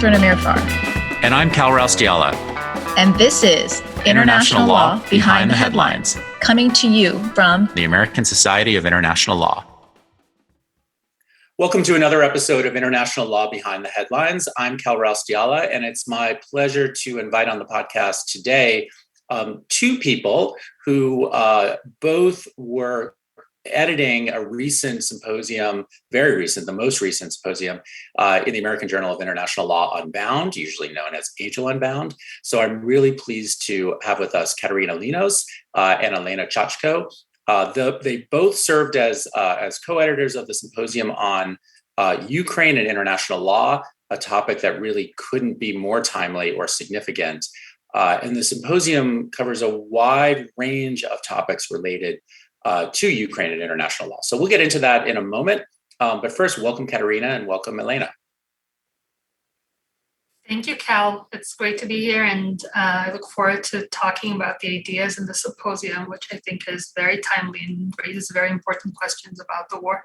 Catherine Amirfar. And I'm Cal Raustiala. And this is International Law Behind the Headlines, coming to you from the American Society of International Law. Welcome to another episode of International Law Behind the Headlines. I'm Cal Raustiala, and it's my pleasure to invite on the podcast today two people who both were editing a recent symposium, very recent, the most recent symposium in the American Journal of International Law Unbound, usually known as AJIL Unbound. So I'm really pleased to have with us Katerina Linos and Elena Chachko. They both served as co-editors of the symposium on Ukraine and international law, a topic that really couldn't be more timely or significant. And the symposium covers a wide range of topics related to Ukraine and international law. So we'll get into that in a moment. But first, welcome Katerina and welcome Elena. Thank you, Cal. It's great to be here, and I look forward to talking about the ideas in the symposium, which I think is very timely and raises very important questions about the war.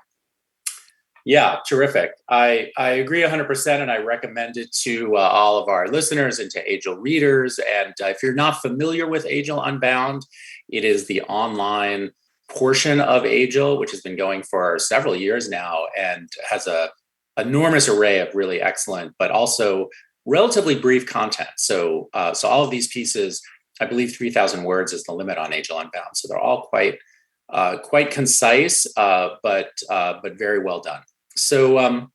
Yeah, terrific. I agree 100%, and I recommend it to all of our listeners and to AJIL readers. And if you're not familiar with AJIL Unbound, it is the online portion of AJIL, which has been going for several years now and has an enormous array of really excellent, but also relatively brief content. So all of these pieces, I believe 3,000 words is the limit on AJIL Unbound. So they're all quite concise, but very well done. So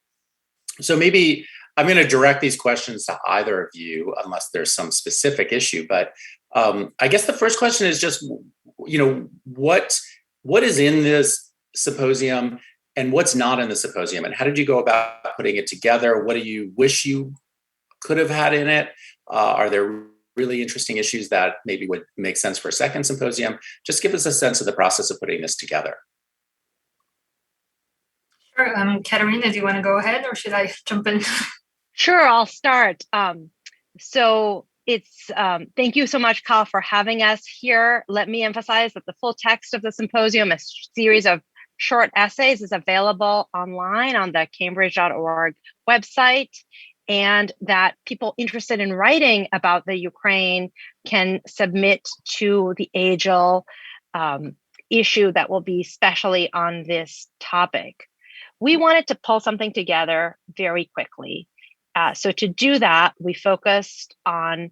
maybe I'm going to direct these questions to either of you, unless there's some specific issue. But I guess the first question is just, what is in this symposium and what's not in the symposium, and how did you go about putting it together? What do you wish you could have had in it? Are there really interesting issues that maybe would make sense for a second symposium? Just give us a sense of the process of putting this together. Sure. Katerina, do you want to go ahead, or should I jump in? Sure, I'll start. So it's thank you so much, Cal, for having us here. Let me emphasize that the full text of the symposium, a series of short essays, is available online on the Cambridge.org website, and that people interested in writing about the Ukraine can submit to the AJIL issue that will be specially on this topic. We wanted to pull something together very quickly. So to do that, we focused on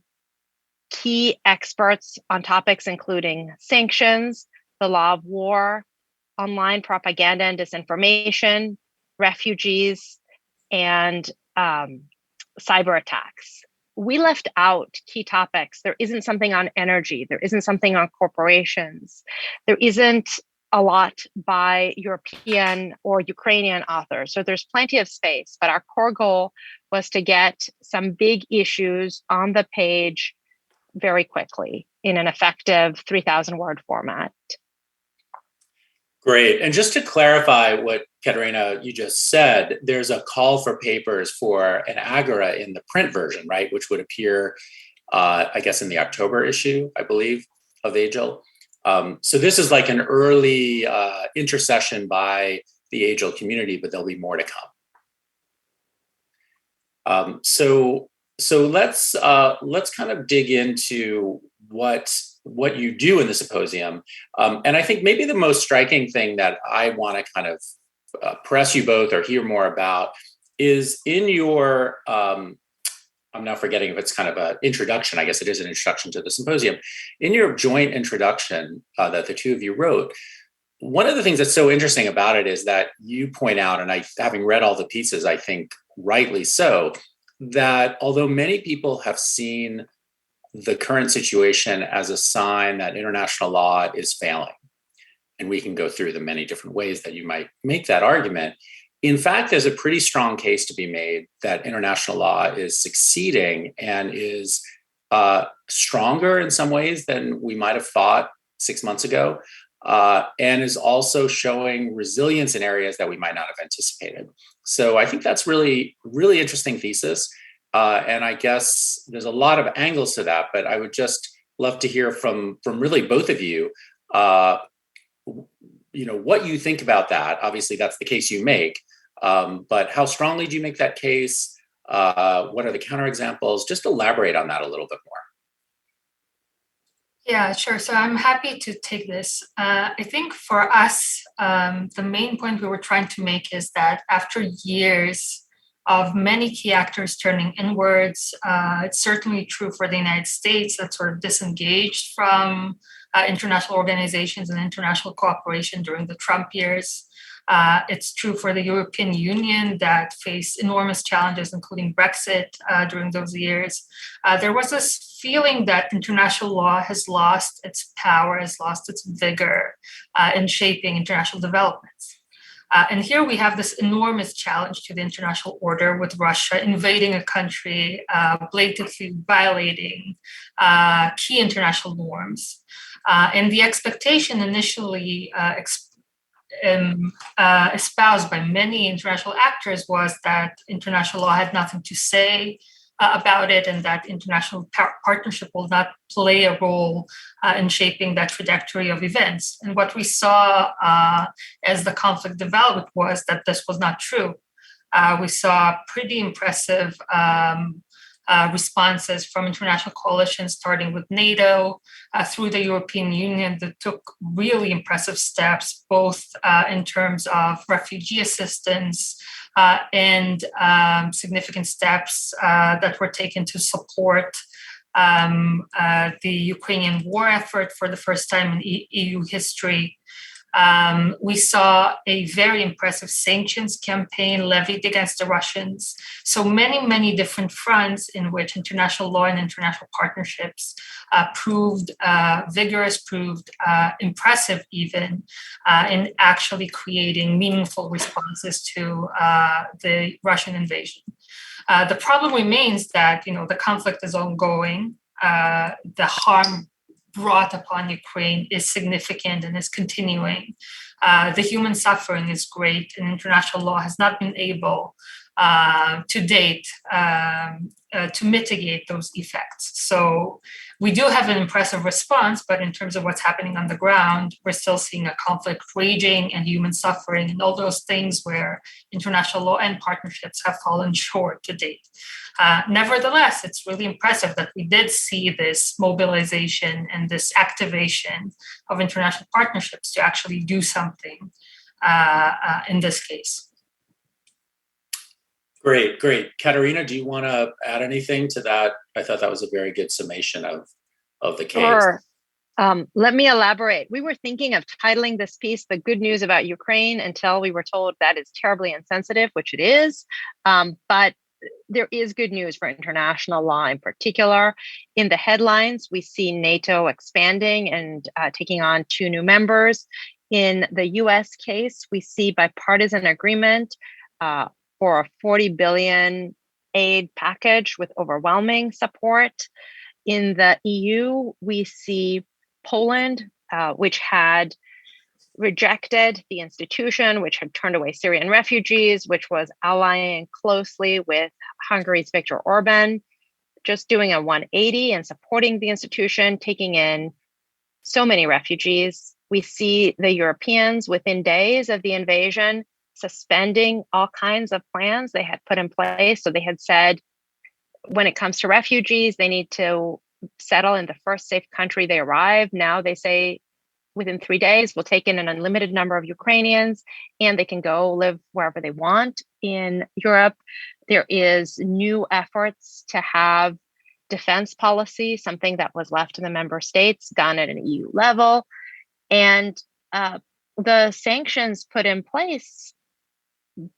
key experts on topics including sanctions, the law of war, online propaganda and disinformation, refugees, and cyber attacks. We left out key topics. There isn't something on energy. There isn't something on corporations. There isn't a lot by European or Ukrainian authors. So there's plenty of space, but our core goal was to get some big issues on the page very quickly in an effective 3,000 word format. Great. And just to clarify what Katerina, you just said, there's a call for papers for an agora in the print version, right? Which would appear, I guess, in the October issue, I believe, of AJIL. So this is like an early intercession by the AJIL community, but there'll be more to come. So let's kind of dig into what you do in the symposium. And I think maybe the most striking thing that I want to kind of press you both or hear more about is in your I'm now forgetting if it's kind of an introduction. I guess it is an introduction to the symposium. In your joint introduction that the two of you wrote, one of the things that's so interesting about it is that you point out, and having read all the pieces, I think rightly so, that although many people have seen the current situation as a sign that international law is failing, and we can go through the many different ways that you might make that argument, in fact, there's a pretty strong case to be made that international law is succeeding and is stronger in some ways than we might have thought 6 months ago, and is also showing resilience in areas that we might not have anticipated. So I think that's really, really interesting thesis. And I guess there's a lot of angles to that, but I would just love to hear from really both of you, what you think about that. Obviously, that's the case you make. But how strongly do you make that case? What are the counterexamples? Just elaborate on that a little bit more. Yeah, sure. So I'm happy to take this. I think for us, the main point we were trying to make is that after years of many key actors turning inwards, it's certainly true for the United States that sort of disengaged from international organizations and international cooperation during the Trump years. It's true for the European Union that faced enormous challenges, including Brexit during those years. There was this feeling that international law has lost its power, has lost its vigor in shaping international developments. And here we have this enormous challenge to the international order with Russia invading a country, blatantly violating key international norms. And the expectation initially espoused by many international actors was that international law had nothing to say about it, and that international partnership will not play a role in shaping that trajectory of events. And what we saw as the conflict developed was that this was not true. We saw pretty impressive responses from international coalitions, starting with NATO, through the European Union, that took really impressive steps, both in terms of refugee assistance and significant steps that were taken to support the Ukrainian war effort for the first time in EU history. We saw a very impressive sanctions campaign levied against the Russians. So many different fronts in which international law and international partnerships proved vigorous, proved impressive even in actually creating meaningful responses to the Russian invasion. The problem remains that, the conflict is ongoing. The harm brought upon Ukraine is significant and is continuing. The human suffering is great, and international law has not been able to date to mitigate those effects. So we do have an impressive response, but in terms of what's happening on the ground, we're still seeing a conflict raging and human suffering and all those things where international law and partnerships have fallen short to date. Nevertheless, it's really impressive that we did see this mobilization and this activation of international partnerships to actually do something in this case. Great. Katerina, do you want to add anything to that? I thought that was a very good summation of the case. Sure. Let me elaborate. We were thinking of titling this piece "The Good News About Ukraine" until we were told that is terribly insensitive, which it is. But there is good news for international law in particular. In the headlines, we see NATO expanding and taking on 2 new members. In the US case, we see bipartisan agreement for a $40 billion aid package with overwhelming support. In the EU, we see Poland, which had rejected the institution, which had turned away Syrian refugees, which was allying closely with Hungary's Viktor Orban, just doing a 180 and supporting the institution, taking in so many refugees. We see the Europeans within days of the invasion suspending all kinds of plans they had put in place. So they had said, when it comes to refugees, they need to settle in the first safe country they arrive. Now they say within 3 days, we'll take in an unlimited number of Ukrainians and they can go live wherever they want in Europe. There is new efforts to have defense policy, something that was left in the member states, done at an EU level. And the sanctions put in place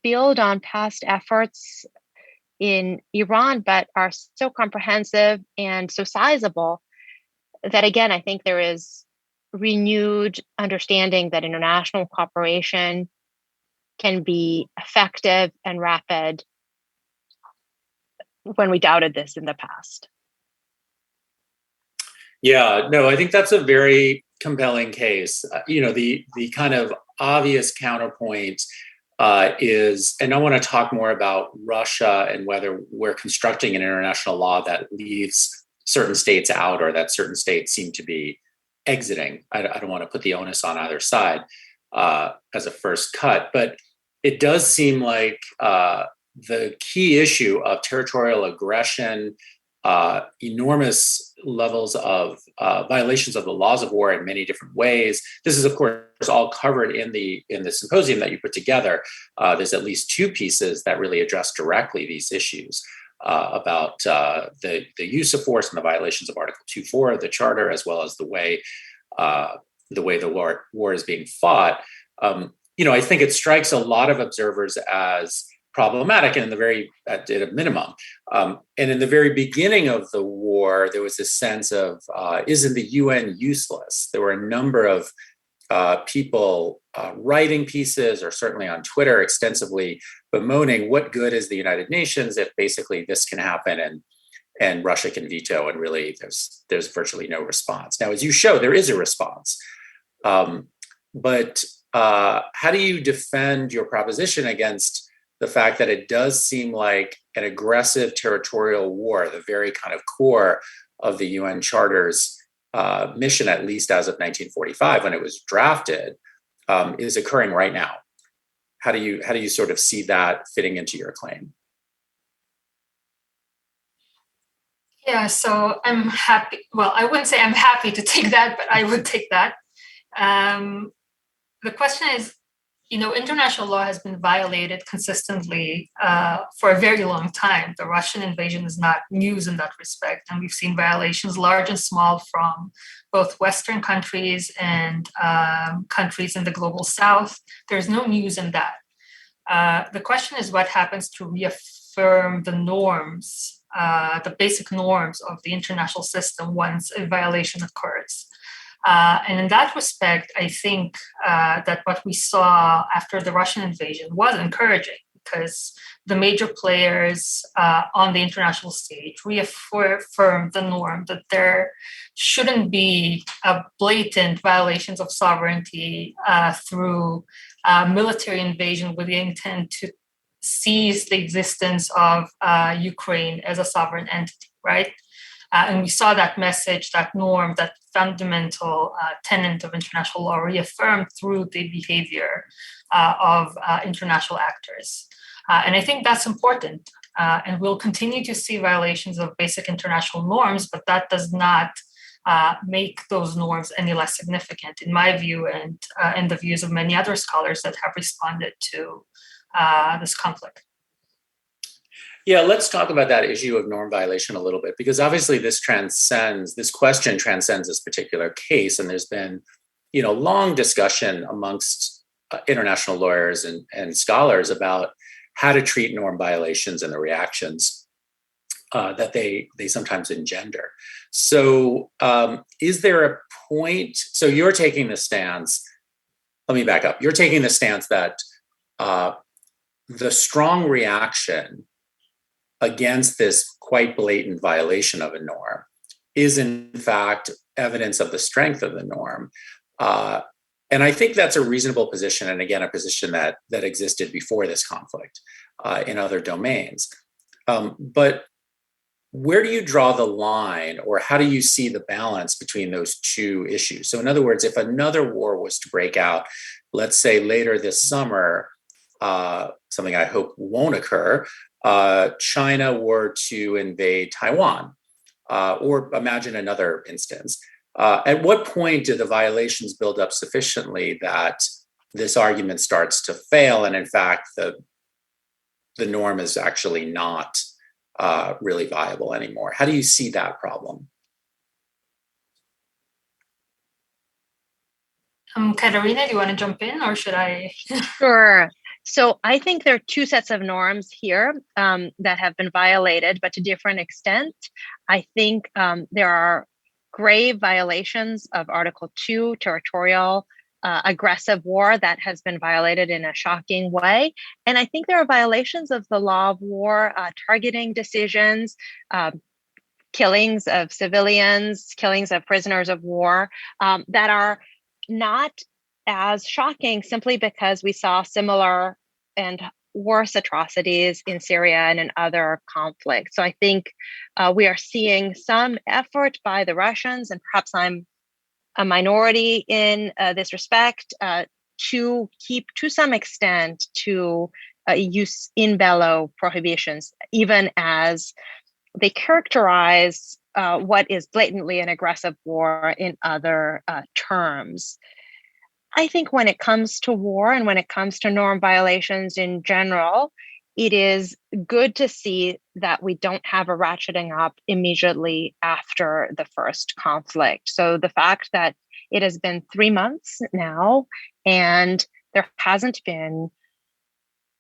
build on past efforts in Iran, but are so comprehensive and so sizable that, again, I think there is renewed understanding that international cooperation can be effective and rapid when we doubted this in the past. Yeah, no, I think that's a very compelling case. The kind of obvious counterpoint is, and I want to talk more about Russia and whether we're constructing an international law that leaves certain states out or that certain states seem to be exiting. I don't want to put the onus on either side as a first cut, but it does seem like the key issue of territorial aggression, enormous levels of violations of the laws of war in many different ways. This is, of course, all covered in the symposium that you put together. There's at least two pieces that really address directly these issues about the use of force and the violations of Article 2.4 of the Charter, as well as the way the war is being fought. I think it strikes a lot of observers as problematic, and at a minimum. And in the very beginning of the war, there was this sense of, isn't the UN useless? There were a number of people writing pieces, or certainly on Twitter extensively bemoaning, what good is the United Nations if basically this can happen and Russia can veto, and really there's virtually no response. Now, as you show, there is a response. But how do you defend your proposition against the fact that it does seem like an aggressive territorial war, the very kind of core of the UN Charter's mission, at least as of 1945 when it was drafted, is occurring right now? How do you sort of see that fitting into your claim? Yeah, so I'm happy. Well, I wouldn't say I'm happy to take that, but I would take that. The question is, international law has been violated consistently for a very long time. The Russian invasion is not news in that respect. And we've seen violations large and small from both Western countries and countries in the global South. There's no news in that. The question is what happens to reaffirm the norms, the basic norms of the international system once a violation occurs. And in that respect, I think that what we saw after the Russian invasion was encouraging, because the major players on the international stage reaffirmed the norm that there shouldn't be blatant violations of sovereignty through military invasion with the intent to seize the existence of Ukraine as a sovereign entity, right? And we saw that message, that norm, that fundamental tenet of international law reaffirmed through the behavior of international actors. And I think that's important. And we'll continue to see violations of basic international norms, but that does not make those norms any less significant, in my view, and in the views of many other scholars that have responded to this conflict. Yeah, let's talk about that issue of norm violation a little bit, because obviously this question transcends this particular case. And there's been, long discussion amongst international lawyers and scholars about how to treat norm violations and the reactions that they sometimes engender. So is there a point, so you're taking the stance, let me back up. You're taking the stance that the strong reaction against this quite blatant violation of a norm is in fact evidence of the strength of the norm. And I think that's a reasonable position, and again, a position that existed before this conflict in other domains. But where do you draw the line, or how do you see the balance between those two issues? So in other words, if another war was to break out, let's say later this summer, something I hope won't occur, China were to invade Taiwan, or imagine another instance. At what point do the violations build up sufficiently that this argument starts to fail, and in fact, the norm is actually not really viable anymore? How do you see that problem? Katerina, do you want to jump in, or should I? Sure. So I think there are two sets of norms here that have been violated, but to different extent. I think there are grave violations of Article 2, territorial aggressive war, that has been violated in a shocking way. And I think there are violations of the law of war, targeting decisions, killings of civilians, killings of prisoners of war, that are not as shocking simply because we saw similar and worse atrocities in Syria and in other conflicts. So I think we are seeing some effort by the Russians, and perhaps I'm a minority in this respect, to keep, to some extent, to use in bello prohibitions, even as they characterize what is blatantly an aggressive war in other terms. I think when it comes to war and when it comes to norm violations in general, it is good to see that we don't have a ratcheting up immediately after the first conflict. So the fact that it has been 3 months now and there hasn't been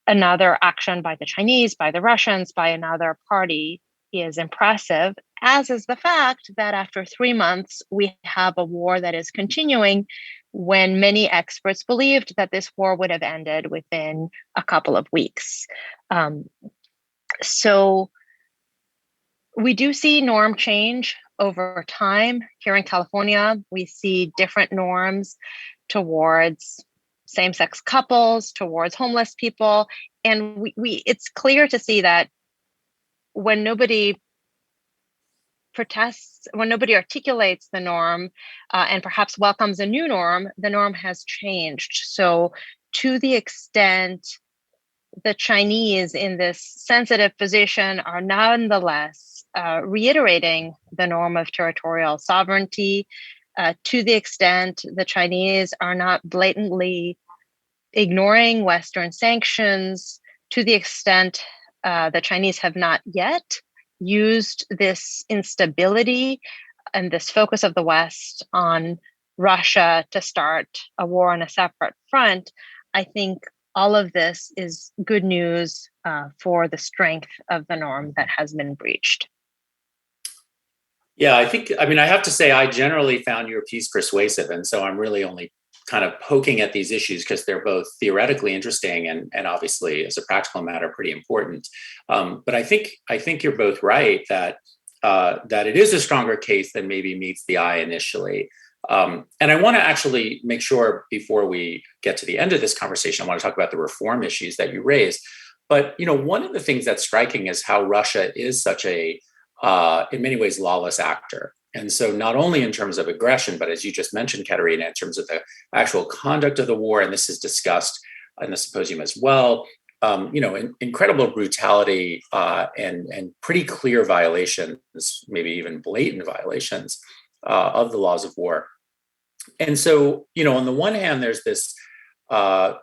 another action by the Chinese, by the Russians, by another party is impressive, as is the fact that after 3 months, we have a war that is continuing when many experts believed that this war would have ended within a couple of weeks. So we do see norm change over time. Here in California, we see different norms towards same-sex couples, towards homeless people. And we it's clear to see that when nobody protests, when nobody articulates the norm and perhaps welcomes a new norm, the norm has changed. So to the extent the Chinese in this sensitive position are nonetheless reiterating the norm of territorial sovereignty, to the extent the Chinese are not blatantly ignoring Western sanctions, to the extent the Chinese have not yet used this instability and this focus of the West on Russia to start a war on a separate front, I think all of this is good news for the strength of the norm that has been breached. Yeah, I have to say, I generally found your piece persuasive. And so I'm really only kind of poking at these issues because they're both theoretically interesting and obviously, as a practical matter, pretty important. But I think you're both right that it is a stronger case than maybe meets the eye initially. And I want to actually make sure before we get to the end of this conversation, I want to talk about the reform issues that you raised. But one of the things that's striking is how Russia is such a, in many ways, lawless actor. And so not only in terms of aggression, but as you just mentioned, Katerina, in terms of the actual conduct of the war, and this is discussed in the symposium as well, incredible brutality and pretty clear violations, maybe even blatant violations of the laws of war. And so, on the one hand, there's this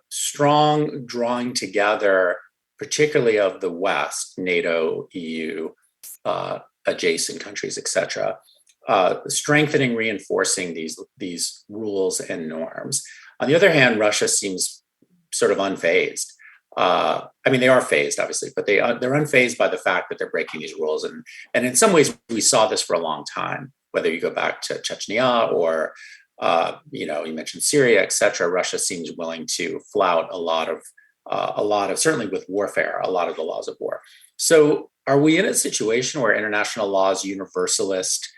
strong drawing together, particularly of the West, NATO, EU, adjacent countries, et cetera, strengthening, reinforcing these rules and norms. On the other hand, Russia seems sort of unfazed. They are phased, obviously, but they're unfazed by the fact that they're breaking these rules. And in some ways, we saw this for a long time, whether you go back to Chechnya or, you mentioned Syria, et cetera. Russia seems willing to flout a lot of, certainly with warfare, a lot of the laws of war. So are we in a situation where international law's universalist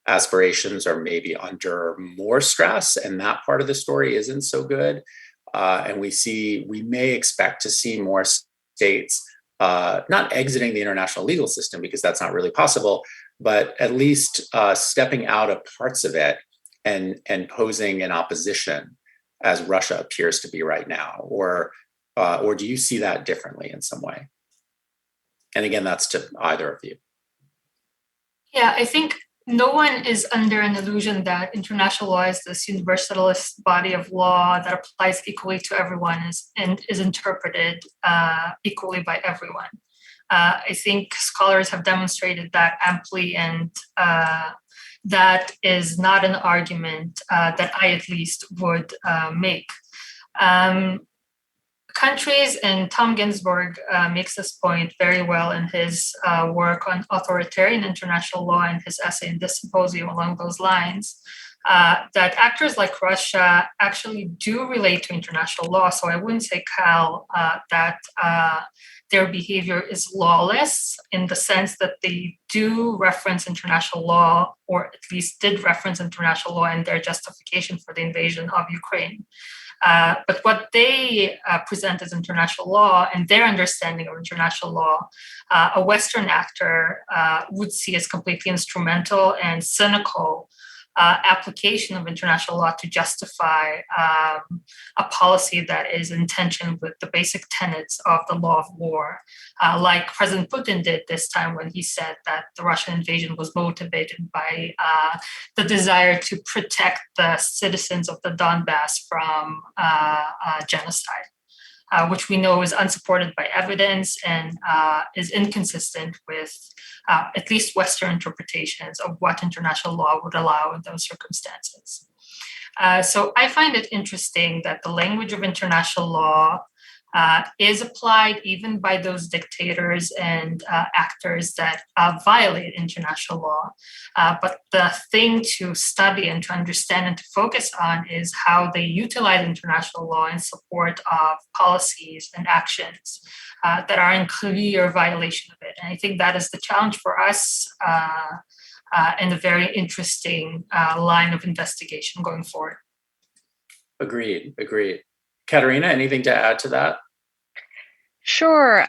aspirations are maybe under more stress and that part of the story isn't so good? And we may expect to see more states not exiting the international legal system, because that's not really possible, but at least stepping out of parts of it and posing an opposition, as Russia appears to be right now. Or do you see that differently in some way? And again, that's to either of you. Yeah, I think no one is under an illusion that international law is this universalist body of law that applies equally to everyone and is interpreted equally by everyone. I think scholars have demonstrated that amply, and that is not an argument that I at least would make. Countries, and Tom Ginsburg makes this point very well in his work on authoritarian international law and his essay in this symposium along those lines, that actors like Russia actually do relate to international law. So I wouldn't say, Cal, that their behavior is lawless in the sense that they do reference international law, or at least did reference international law in their justification for the invasion of Ukraine. But what they present as international law and their understanding of international law, a Western actor would see as completely instrumental and cynical application of international law to justify a policy that is in tension with the basic tenets of the law of war, like President Putin did this time when he said that the Russian invasion was motivated by the desire to protect the citizens of the Donbass from genocide. Which we know is unsupported by evidence and is inconsistent with at least Western interpretations of what international law would allow in those circumstances. So I find it interesting that the language of international law is applied even by those dictators and actors that violate international law. But the thing to study and to understand and to focus on is how they utilize international law in support of policies and actions that are in clear violation of it. And I think that is the challenge for us and a very interesting line of investigation going forward. Agreed. Katerina, anything to add to that? Sure.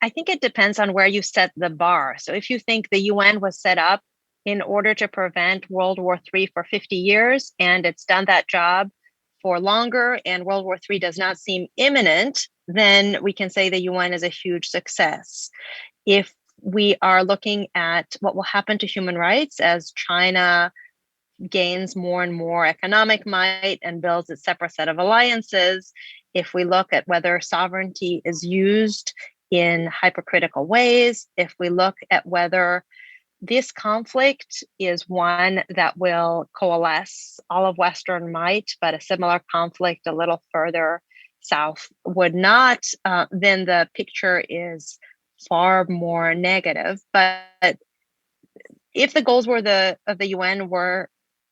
I think it depends on where you set the bar. So if you think the UN was set up in order to prevent World War III for 50 years, and it's done that job for longer, and World War III does not seem imminent, then we can say the UN is a huge success. If we are looking at what will happen to human rights as China gains more and more economic might and builds its separate set of alliances, if we look at whether sovereignty is used in hypercritical ways, if we look at whether this conflict is one that will coalesce all of Western might, but a similar conflict a little further south would not, then the picture is far more negative. But if the goals of the UN were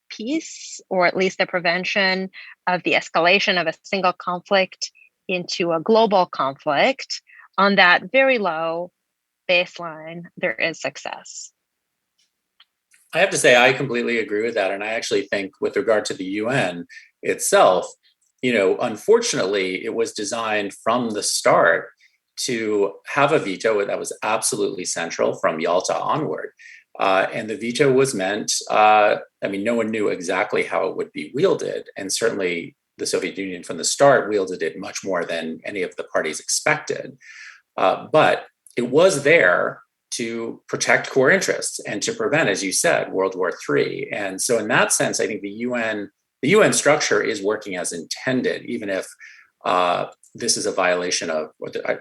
peace, or at least the prevention of the escalation of a single conflict into a global conflict, on that very low baseline, there is success. I have to say, I completely agree with that. And I actually think with regard to the UN itself, unfortunately, it was designed from the start to have a veto that was absolutely central from Yalta onward. And the veto was meant, no one knew exactly how it would be wielded. And certainly the Soviet Union from the start wielded it much more than any of the parties expected. But it was there to protect core interests and to prevent, as you said, World War III. And so in that sense, I think the UN structure is working as intended, even if this is a violation of,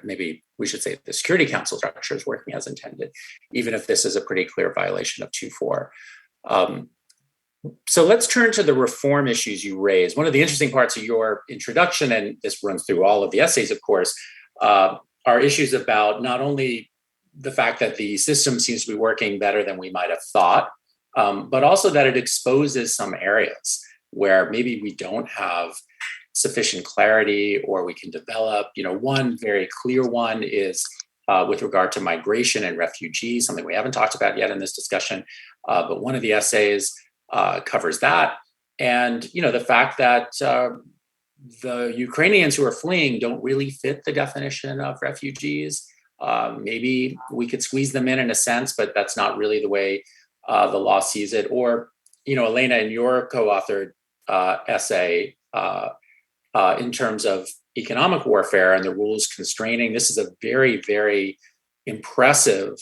maybe we should say the Security Council structure is working as intended, even if this is a pretty clear violation of 2.4. So let's turn to the reform issues you raised. One of the interesting parts of your introduction, and this runs through all of the essays, of course, are issues about not only the fact that the system seems to be working better than we might have thought, but also that it exposes some areas where maybe we don't have sufficient clarity, or we can develop. One very clear one is with regard to migration and refugees, something we haven't talked about yet in this discussion, but one of the essays covers that. And, the fact that the Ukrainians who are fleeing don't really fit the definition of refugees. Maybe we could squeeze them in a sense, but that's not really the way the law sees it. Or, Elena, in your co-authored essay, in terms of economic warfare and the rules constraining, this is a very, very impressive,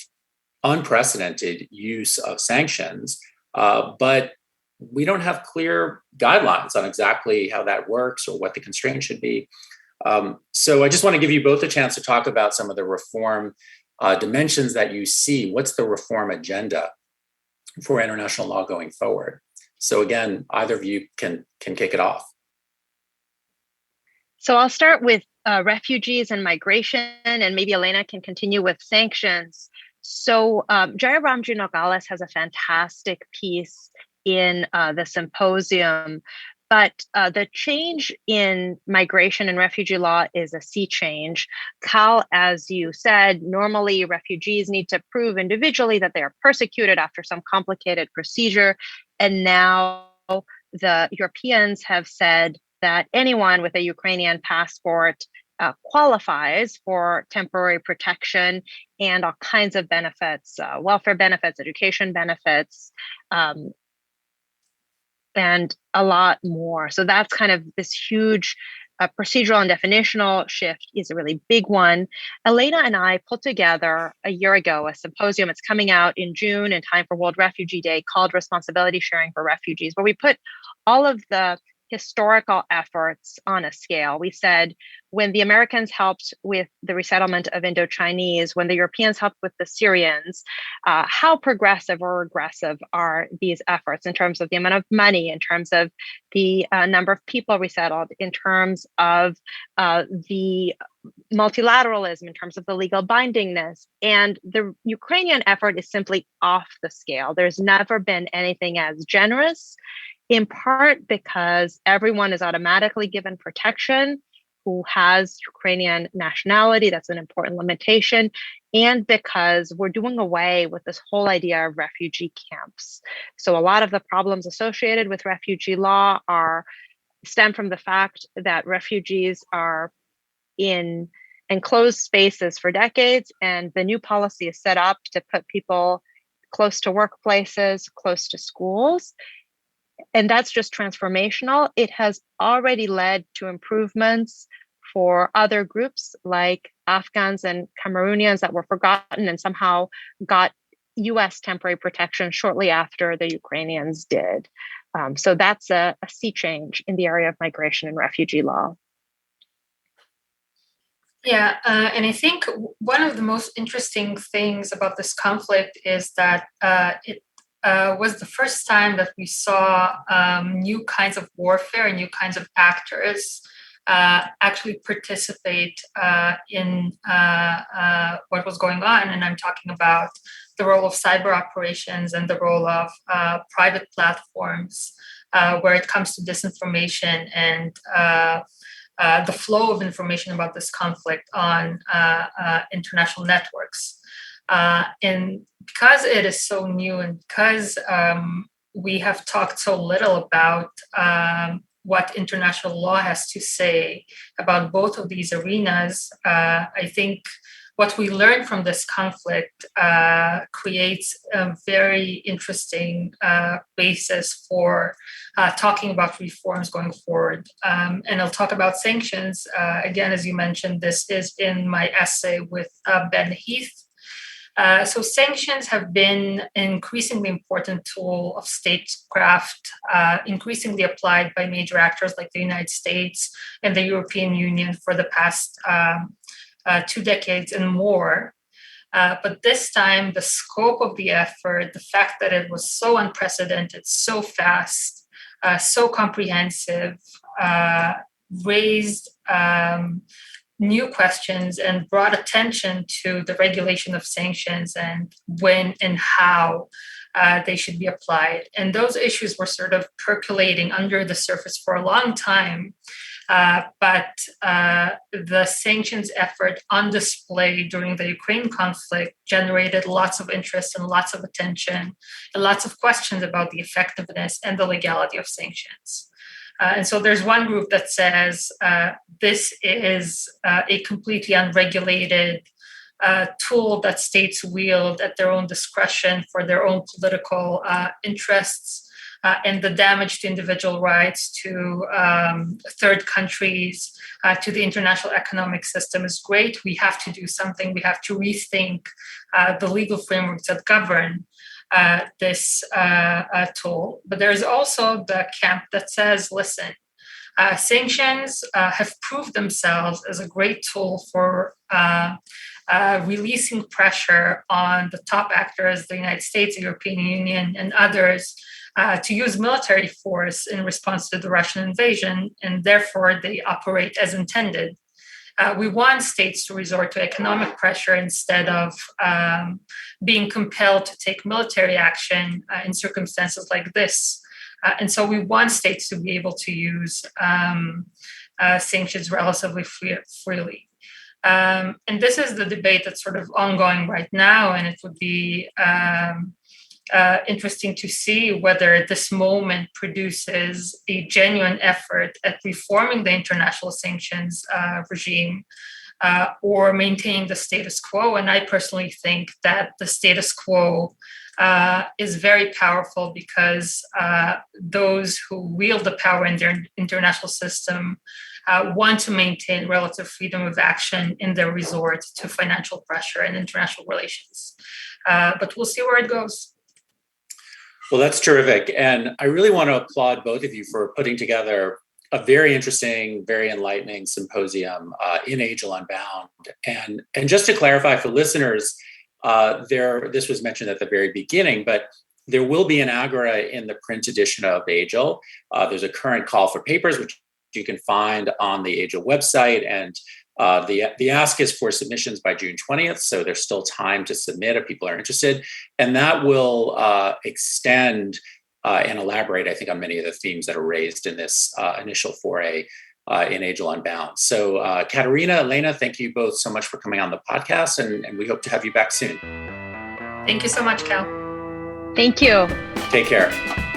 unprecedented use of sanctions. But we don't have clear guidelines on exactly how that works or what the constraint should be. So I just want to give you both a chance to talk about some of the reform dimensions that you see. What's the reform agenda for international law going forward? So again, either of you can kick it off. So I'll start with refugees and migration, and maybe Elena can continue with sanctions. So Jayaramji Nogales has a fantastic piece in the symposium, but the change in migration and refugee law is a sea change. Cal, as you said, normally refugees need to prove individually that they are persecuted after some complicated procedure. And now the Europeans have said that anyone with a Ukrainian passport qualifies for temporary protection and all kinds of benefits, welfare benefits, education benefits. and a lot more. So that's kind of this huge procedural and definitional shift is a really big one. Elena and I put together a year ago a symposium. It's coming out in June in time for World Refugee Day, called Responsibility Sharing for Refugees, where we put all of the historical efforts on a scale. We said when the Americans helped with the resettlement of Indochinese, when the Europeans helped with the Syrians, how progressive or regressive are these efforts in terms of the amount of money, in terms of the number of people resettled, in terms of the multilateralism, in terms of the legal bindingness. And the Ukrainian effort is simply off the scale. There's never been anything as generous, in part because everyone is automatically given protection who has Ukrainian nationality. That's an important limitation. And because we're doing away with this whole idea of refugee camps. So a lot of the problems associated with refugee law stem from the fact that refugees are in enclosed spaces for decades, and the new policy is set up to put people close to workplaces, close to schools. And that's just transformational. It has already led to improvements for other groups like Afghans and Cameroonians that were forgotten and somehow got US temporary protection shortly after the Ukrainians did. So that's a sea change in the area of migration and refugee law. Yeah, and I think one of the most interesting things about this conflict is that it was the first time that we saw new kinds of warfare and new kinds of actors actually participate in what was going on. And I'm talking about the role of cyber operations and the role of private platforms where it comes to disinformation and the flow of information about this conflict on international networks. And because it is so new and because we have talked so little about what international law has to say about both of these arenas, I think what we learned from this conflict creates a very interesting basis for talking about reforms going forward. And I'll talk about sanctions. Again, as you mentioned, this is in my essay with Ben Heath. So sanctions have been an increasingly important tool of statecraft, increasingly applied by major actors like the United States and the European Union for the past 2 decades and more. But this time, the scope of the effort, the fact that it was so unprecedented, so fast, so comprehensive, raised new questions and brought attention to the regulation of sanctions and when and how they should be applied. And those issues were sort of percolating under the surface for a long time. But the sanctions effort on display during the Ukraine conflict generated lots of interest and lots of attention and lots of questions about the effectiveness and the legality of sanctions. And so there's one group that says this is a completely unregulated tool that states wield at their own discretion for their own political interests, and the damage to individual rights, to third countries, to the international economic system is great. We have to do something. We have to rethink the legal frameworks that govern this tool. But there's also the camp that says, listen, sanctions have proved themselves as a great tool for releasing pressure on the top actors, the United States, the European Union, and others, to use military force in response to the Russian invasion, and therefore they operate as intended. We want states to resort to economic pressure instead of being compelled to take military action in circumstances like this. And so we want states to be able to use sanctions relatively freely. And this is the debate that's sort of ongoing right now, and it would be interesting to see whether this moment produces a genuine effort at reforming the international sanctions regime, or maintain the status quo. And I personally think that the status quo is very powerful because those who wield the power in their international system want to maintain relative freedom of action in their resort to financial pressure and international relations. But we'll see where it goes. Well, that's terrific. And I really want to applaud both of you for putting together a very interesting, very enlightening symposium in AJIL Unbound. And just to clarify for listeners, this was mentioned at the very beginning, but there will be an agora in the print edition of AJIL. There's a current call for papers, which you can find on the AJIL website. And the ask is for submissions by June 20th. So there's still time to submit if people are interested. And that will extend and elaborate, I think, on many of the themes that are raised in this initial foray in AJIL Unbound. So Katerina, Elena, thank you both so much for coming on the podcast, and we hope to have you back soon. Thank you so much, Cal. Thank you. Take care.